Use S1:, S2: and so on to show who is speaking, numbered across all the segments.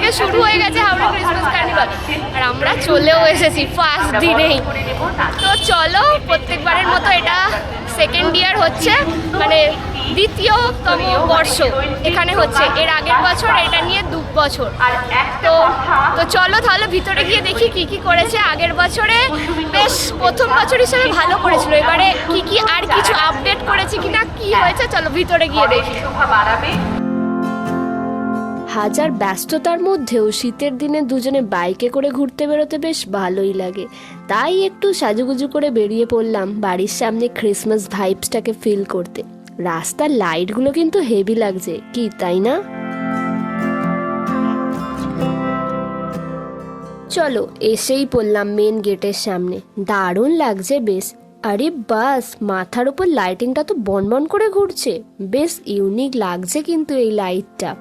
S1: থেকে শুরু হয়ে গেছে হাওড়া ক্রিসমাস কার্নিভাল, আর আমরা চলেও এসেছি ফার্স্ট দিনেই। তো চলো, প্রত্যেকবারের মতো এটা সেকেন্ড ইয়ার হচ্ছে, মানে দ্বিতীয়তম বর্ষ এখানে হচ্ছে। এর আগের বছর এটা নিয়ে 2 বছর। তো চলো তাহলে ভিতরে গিয়ে দেখি কি কি করেছে। আগের বছরে বেশ প্রথম বছর হিসেবে ভালো করেছিল, এবারে কি কি আর কিছু আপডেট করেছে কিনা, কি হয়েছে চলো ভিতরে গিয়ে দেখি। হাজার ব্যস্ততার মধ্যেও শীতের দিনে দুজনে বাইকে করে ঘুরতে বেরোতে বেশ ভালোই লাগে, তাই একটু সাজুগুজু করে বেরিয়ে পড়লাম বাড়ির সামনে ক্রিসমাস ভাইবসটাকে ফিল করতে। রাস্তার লাইটগুলো কিন্তু হেভি লাগছে, কি তাই না? চলো এসেই পড়লাম মেন গেটের সামনে, দারুণ লাগছে বেশ। আরে বাস, মাথার উপর লাইটিংটা তো বনবন করে ঘুরছে, বেশ ইউনিক লাগছে কিন্তু এই লাইটটা।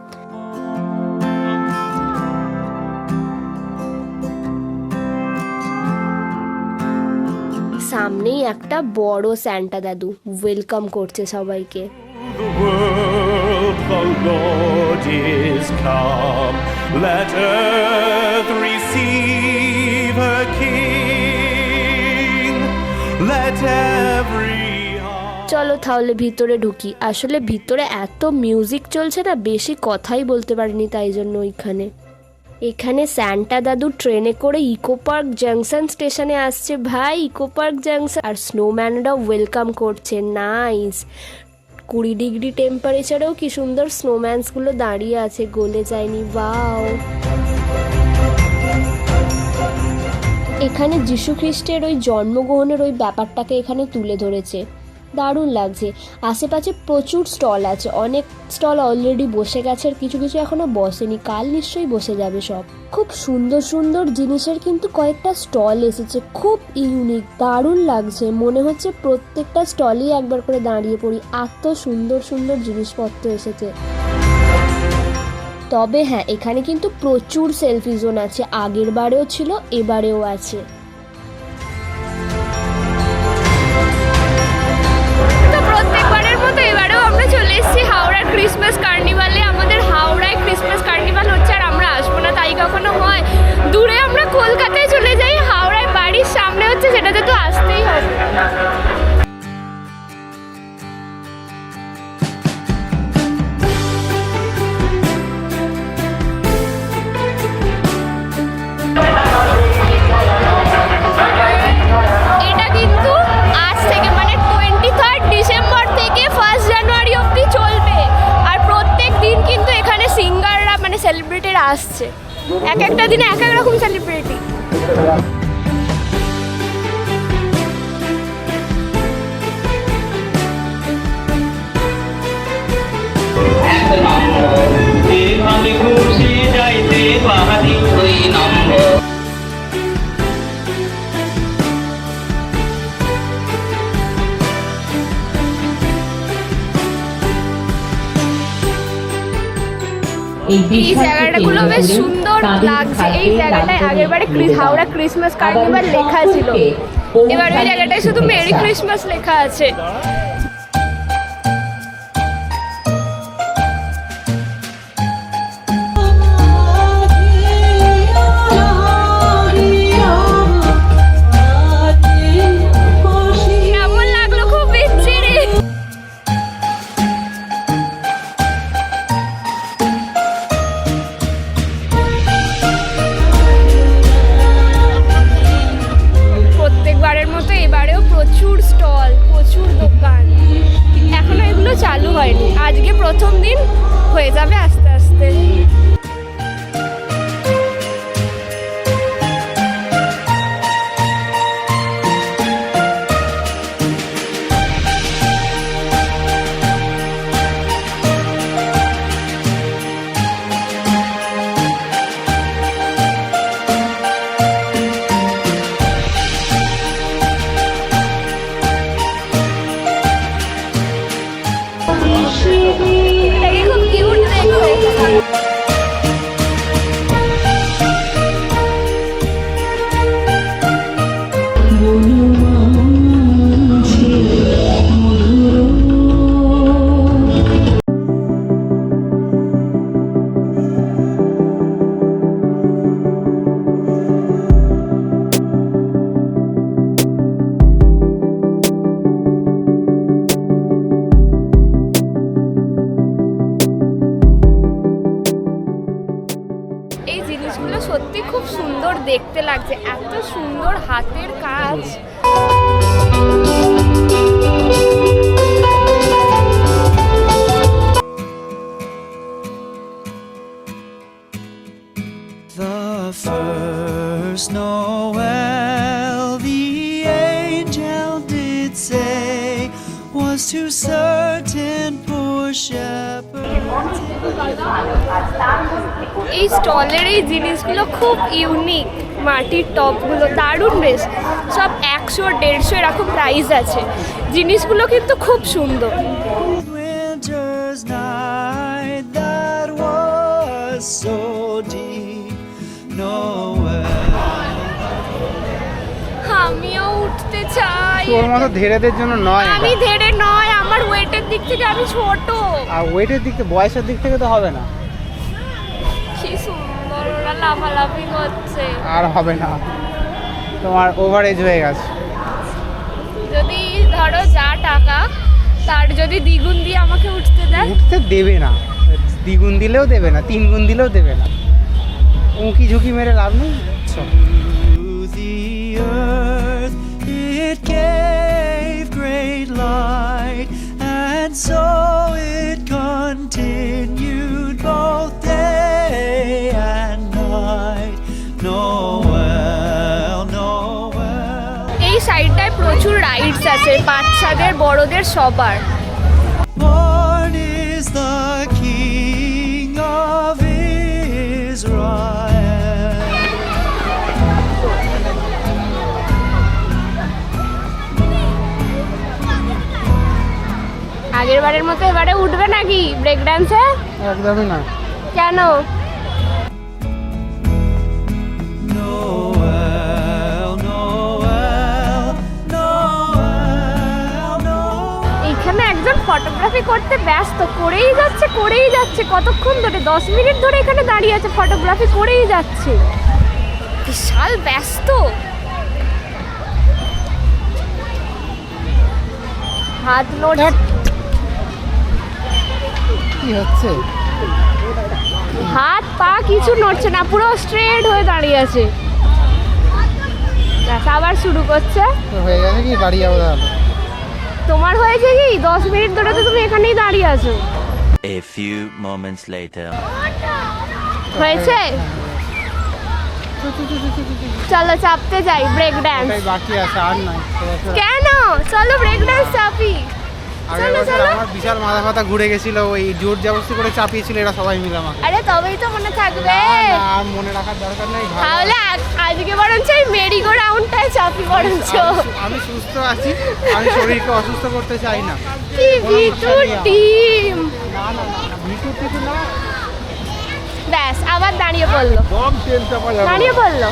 S1: সামনেই একটা বড় স্যান্টা দাদু ওয়েলকাম করছে সবাইকে। চলো তাহলে ভিতরে ঢুকি। আসলে ভিতরে এত মিউজিক চলছে না, বেশি কথাই বলতে পারিনি, তাই জন্য এখানে স্যান্টা দাদু ট্রেনে করে ইকো পার্ক জাংশন স্টেশনে আসছে। ভাই, ইকো পার্ক জাংশন আর স্নোম্যানরাও ওয়েলকাম করছে। নাইস, 20 ডিগ্রি টেম্পারেচারেও কি সুন্দর স্নোম্যানসগুলো দাঁড়িয়ে আছে, গলে যায়নি। ওয়াও, এখানে যিশু খ্রিস্টের ওই জন্মগ্রহণের ওই ব্যাপারটাকে এখানে তুলে ধরেছে, দারুণ লাগছে। আশেপাশে প্রচুর স্টল আছে, অনেক স্টল অলরেডি বসে গেছে, আর কিছু কিছু এখনো বসেনি, কাল নিশ্চয়ই বসে যাবে সব। খুব সুন্দর সুন্দর জিনিসের কিন্তু কয়েকটা স্টল এসেছে, খুব ইউনিক, দারুণ লাগছে। মনে হচ্ছে প্রত্যেকটা স্টলেই একবার করে দাঁড়িয়ে পড়ি, এত সুন্দর সুন্দর জিনিসপত্র এসেছে। তবে হ্যাঁ, এখানে কিন্তু প্রচুর সেলফি জোন আছে, আগের বারেও ছিল, এবারেও আছে। প্রত্যেকবারের মতো এবারেও আমরা চলে এসেছি হাওড়ার ক্রিসমাস কার্নিভালে। আমাদের হাওড়ায় ক্রিসমাস কার্নিভাল হচ্ছে, আর আমরা আসবো না তাই কখনো হয়? দূরে আমরা কলকাতায় চলে যাই, হাওড়ায় বাড়ির সামনে হচ্ছে, সেটাতে তো আসতেই হবে। এটা কিন্তু আজ থেকে মানে 23 ডিসেম্বর থেকে 1 জানুয়ারি অবধি চলবে, আর প্রত্যেক দিন কিন্তু এখানে সিঙ্গাররা মানে সেলিব্রিটিরা আসছে, এক একটা দিনে এক এক রকম সেলিব্রিটি। এই জায়গাটাগুলো বেশ সুন্দর লাগছে। এই জায়গাটায় আগেরবারে হাওড়া ক্রিসমাস কার্নিভাল লেখা ছিল, এবার ওই জায়গাটায় শুধু মেরি ক্রিসমাস লেখা আছে। প্রচুর স্টল, প্রচুর দোকান, এখনো এগুলো চালু হয়নি, আজকে প্রথম দিন, হয়ে যাবে আস্তে আস্তে। খুব কিউট দেখতে। এই জিনিসগুলো সত্যি খুব সুন্দর দেখতে লাগছে, এত সুন্দর হাতের কাজ।
S2: The first Noel, the angel did say, was to certain poor shepherds.
S1: এই স্টলের এই জিনিসগুলো খুব ইউনিক, মাটির টপগুলো দারুণ বেশ, সব 100-150 এরকম প্রাইস আছে। জিনিসগুলো কিন্তু খুব সুন্দর।
S2: Winter's night that was so deep, Noel.
S1: আমিও উঠতে চাই।
S3: তোর মতো ধেড়েদের জন্য নয়
S1: আমি ধেড়ে নয়, আমার ওয়েটের দিক থেকে আমি ছোট।
S3: আর ওয়েটের দিক থেকে, বয়সের দিক থেকে তো হবে না।
S1: কি সুন্দর ওরা লাফালাফি করছে।
S3: আর হবে না, তোমার ওভার এজ হয়ে গেছে।
S1: যদি ধরো যা টাকা তার যদি দ্বিগুণ দিয়ে আমাকে উঠতে দেয়,
S3: উঠতে দেবে না, দ্বিগুণ দিলেও দেবে না, 3 গুণ দিলেও দেবে না। উঁকি ঝুঁকি মেরে লাভ নেই।
S2: To the earth it gave great light, and so it continued both day and night. Noel, Noel.
S1: এই সাইডটায় প্রচুর রাইডস আছে, বাচ্চাদের বড়দের সবার।
S2: Born is the King of Israel.
S1: আগের বারের মতো এবারে উঠবে নাকি ব্রেক ডান্সে?
S3: একদমই না।
S1: কেন?
S2: Noel, Noel, Noel, Noel.
S1: এইখানে একজন ফটোগ্রাফি করতে ব্যস্ত, করেই যাচ্ছে কতক্ষণ ধরে, 10 মিনিট ধরে এখানে দাঁড়িয়ে আছে, ফটোগ্রাফি করেই যাচ্ছে। বিশাল ব্যস্ত। হাত নড়ছে,
S3: কি হচ্ছে?
S1: হাত পা কিছু নড়ছে না, পুরো স্ট্রেট হয়ে দাঁড়িয়ে আছে। ব্যাস, আবার শুরু করছে।
S3: তো হয়ে গেছে কি, বাড়ি যাবো তাহলে?
S1: তোমার হয়েছে কি? 10 মিনিট ধরে তো তুমি এখানেই দাঁড়িয়ে আছো।
S4: A few moments later.
S1: হয়েছে? চলো চাপতে যাই, ব্রেক ডান্স।
S3: এটাই বাকি আছে, আর নাই।
S1: কেন? চলো ব্রেক ডান্স চাপি।
S3: আগের বছর আমার বিশাল মাথা ফাথা ঘুরে গেছিল, ওই জোর জবরদস্তি করে চাপিয়েছিল এরা সবাই মিলে আমাকে।
S1: আরে তবেই তো মনে থাকবে।
S3: না, আর মনে রাখার দরকার নেই।
S1: তাহলে আজকে বরঞ্চ এই মেরিগো রাউন্ডটাই চাপি বরঞ্চ।
S3: আমি সুস্থ আছি, আমি শরীরকে অসুস্থ করতে চাই না।
S1: কি ভিটুর টিম।
S3: না না না, ভিটুর কিছু না।
S1: ব্যাস, আবার দাঁড়িয়ে পড়লো, দাঁড়িয়ে পড়লো।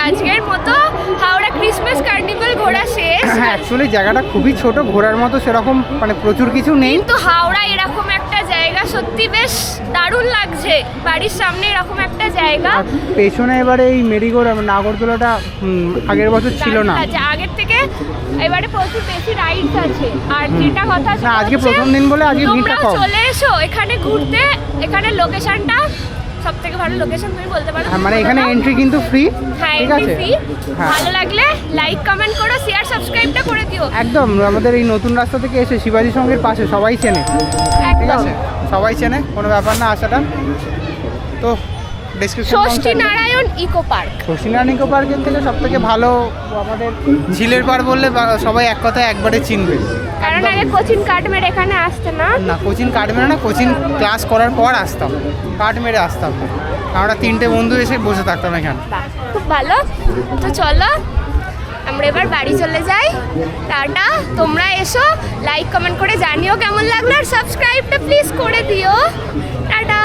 S1: আজকের মতো হাওড়া ক্রিসমাস কার্নিভাল ঘোরা শেষ।
S3: অ্যাকচুয়ালি জায়গাটা খুবই ছোট, ঘোরার মতো সেরকম মানে প্রচুর কিছু নেই।
S1: কিন্তু হাওড়া এরকম একটা জায়গা সত্যি বেশ দারুণ লাগছে, বাড়ির সামনে এরকম একটা জায়গা।
S3: পেছনে এবারে এই মেরিগো নাগরদোলাটা আগের বছর ছিল না,
S1: আগের থেকে এবারে প্রচুর বেশি রাইডস আছে। আর যেটা কথা
S3: না, আজকে প্রথম দিন বলে আজকে ভিড়টা কম।
S1: চলে এসো এখানে ঘুরতে, এখানে লোকেশনটা সব থেকে ভালো লোকেশন তুমি বলতে পারো।
S3: মানে এখানে এন্ট্রি কিন্তু ফ্রি, ঠিক আছে?
S1: ভালো লাগলে লাইক কমেন্ট করো, শেয়ার সাবস্ক্রাইবটা করে দিও।
S3: একদম, আমাদের এই নতুন রাস্তা থেকে এসে শিবাজি সঙ্গের পাশে সবাই চেনে, ঠিক আছে? সবাই চেনে, কোনো ব্যাপার না আসাটা। তো ডেসক্রিপশন
S1: ষষ্ঠী নারায়ণ ইকো পার্ক।
S3: ষষ্ঠীনারায়ণ ইকো পার্কের থেকে সব থেকে ভালো আমাদের ঝিলের পাড় বললে সবাই এক কথায় একবারে চিনবে।
S1: কারণ আগে কোচিং কার্ড মেরে এখানে আসতে না।
S3: না কোচিং কার্ড মেরে না, কোচিং ক্লাস করার পর আসতাম, কার্ড মেরে আসতাম না। আমরা 3টে বন্ধু এসে বসে থাকতাম এখানে।
S1: বাহ, খুব ভালো। তো চলো আমরা এবার বাড়ি চলে যাই। টাটা। তোমরা এসো, লাইক কমেন্ট করে জানিও কেমন লাগলো, আর সাবস্ক্রাইবটা প্লিজ করে দিও। টাটা।